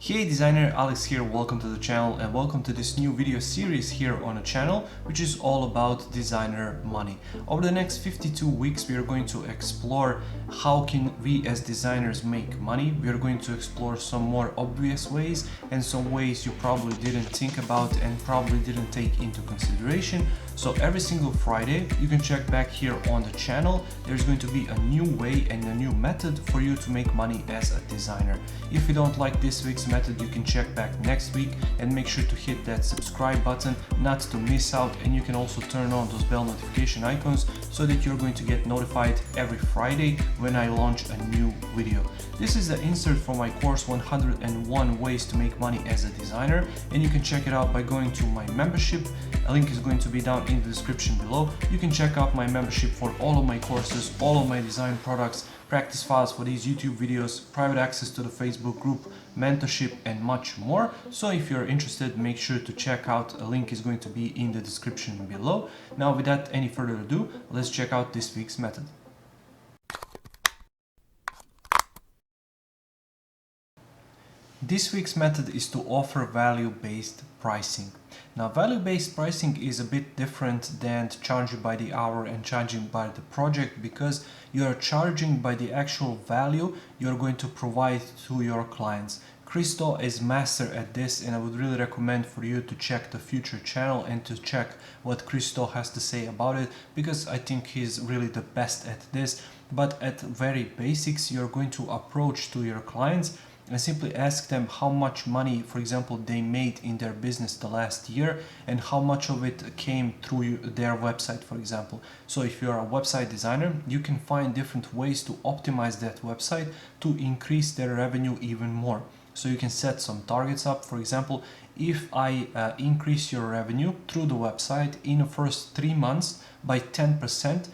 Hey designer, Alex here, welcome to the channel and welcome to this new video series here on the channel, which is all about designer money. Over the next 52 weeks we are going to explore how can we as designers make money. We are going to explore some more obvious ways and some ways you probably didn't think about and probably didn't take into consideration. So every single Friday you can check back here on the channel. There's going to be a new way and a new method for you to make money as a designer. If you don't like this week's method, you can check back next week and make sure to hit that subscribe button not to miss out, and you can also turn on those bell notification icons so that you're going to get notified every Friday when I launch a new video. This is the insert for my course 101 ways to make money as a designer, and you can check it out by going to my membership. A link is going to be down in the description below. You can check out my membership for all of my courses, all of my design products, practice files for these YouTube videos, private access to the Facebook group, mentorship and much more. So if you're interested, make sure to check out. A link is going to be in the description below. Now without any further ado, let's check out this week's method. This week's method is to offer value-based pricing. Now, value-based pricing is a bit different than charging by the hour and charging by the project, because you are charging by the actual value you're going to provide to your clients. Christo is master at this, and I would really recommend for you to check the future channel and to check what Christo has to say about it, because I think he's really the best at this. But at very basics, you're going to approach to your clients and simply ask them how much money, for example, they made in their business the last year and how much of it came through their website, for example. So if you're a website designer, you can find different ways to optimize that website to increase their revenue even more. So you can set some targets up. For example, if I increase your revenue through the website in the first 3 months by 10%,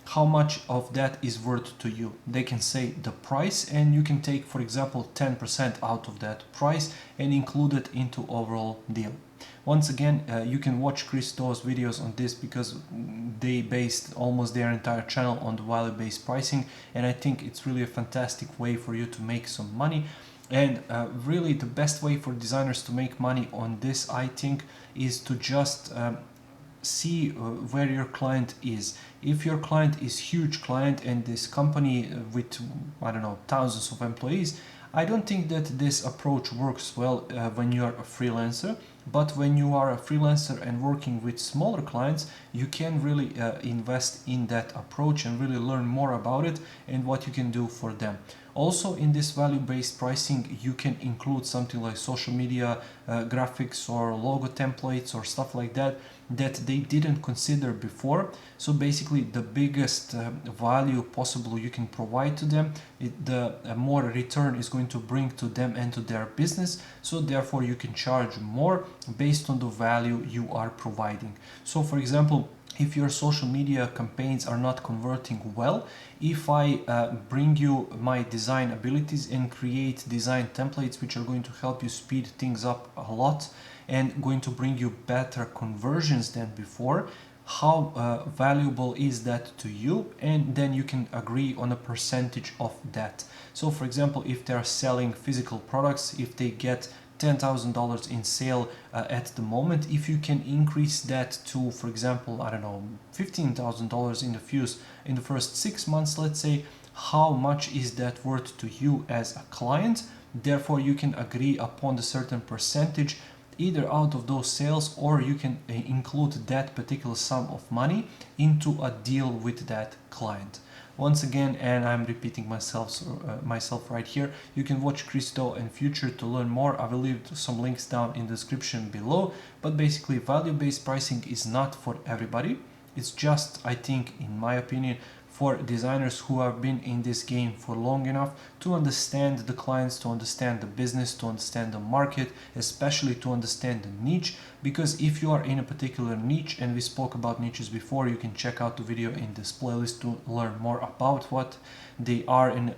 how much of that is worth to you? They can say the price, and you can take, for example, 10% out of that price and include it into overall deal. Once again, you can watch Christo's videos on this, because they based almost their entire channel on the value-based pricing, and I think it's really a fantastic way for you to make some money. And really the best way for designers to make money on this, I think, is to just see where your client is. If your client is huge client and this company with, I don't know, thousands of employees, I don't think that this approach works well when you are a freelancer. But when you are a freelancer and working with smaller clients, you can really invest in that approach and really learn more about it and what you can do for them. Also, in this value-based pricing, you can include something like social media graphics or logo templates or stuff like that that they didn't consider before. So basically, the biggest value possible you can provide to them, the more return is going to bring to them and to their business. So therefore, you can charge more based on the value you are providing. So for example, if your social media campaigns are not converting well, if I bring you my design abilities and create design templates which are going to help you speed things up a lot and going to bring you better conversions than before, how valuable is that to you? And then you can agree on a percentage of that. So for example, if they're selling physical products, if they get $10,000 in sale at the moment, if you can increase that to, for example, I don't know, $15,000 in the first 6 months, let's say, how much is that worth to you as a client? Therefore, you can agree upon a certain percentage either out of those sales, or you can include that particular sum of money into a deal with that client. Once again, and I'm repeating myself right here, you can watch Christo and Future to learn more. I will leave some links down in the description below. But basically, value-based pricing is not for everybody. It's just, I think, in my opinion, for designers who have been in this game for long enough to understand the clients, to understand the business, to understand the market, especially to understand the niche. Because if you are in a particular niche, and we spoke about niches before, you can check out the video in this playlist to learn more about what they are and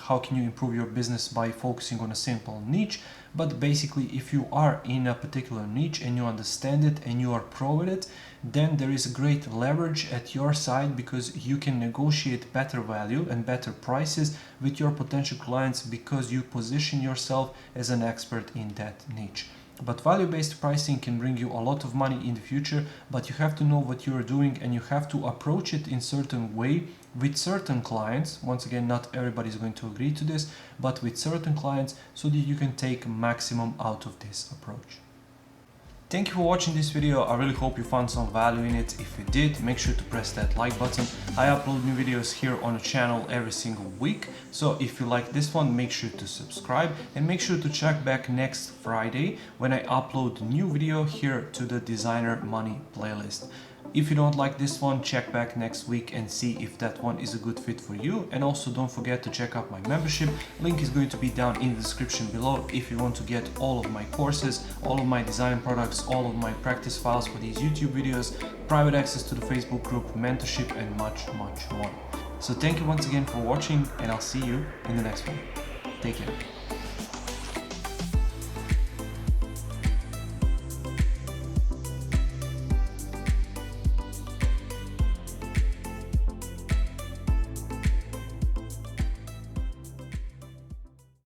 how can you improve your business by focusing on a simple niche. But basically, if you are in a particular niche and you understand it and you are pro with it, then there is a great leverage at your side because you can negotiate better value and better prices with your potential clients because you position yourself as an expert in that niche. But value-based pricing can bring you a lot of money in the future, but you have to know what you are doing and you have to approach it in certain way with certain clients. Once again, not everybody is going to agree to this, but with certain clients so that you can take maximum out of this approach. Thank you for watching this video. I really hope you found some value in it. If you did, make sure to press that like button. I upload new videos here on the channel every single week. So if you like this one, make sure to subscribe and make sure to check back next Friday when I upload a new video here to the Designer Money playlist. If you don't like this one, check back next week and see if that one is a good fit for you. And also don't forget to check out my membership. Link is going to be down in the description below if you want to get all of my courses, all of my design products, all of my practice files for these YouTube videos, private access to the Facebook group, mentorship, and much, much more. So thank you once again for watching, and I'll see you in the next one. Take care.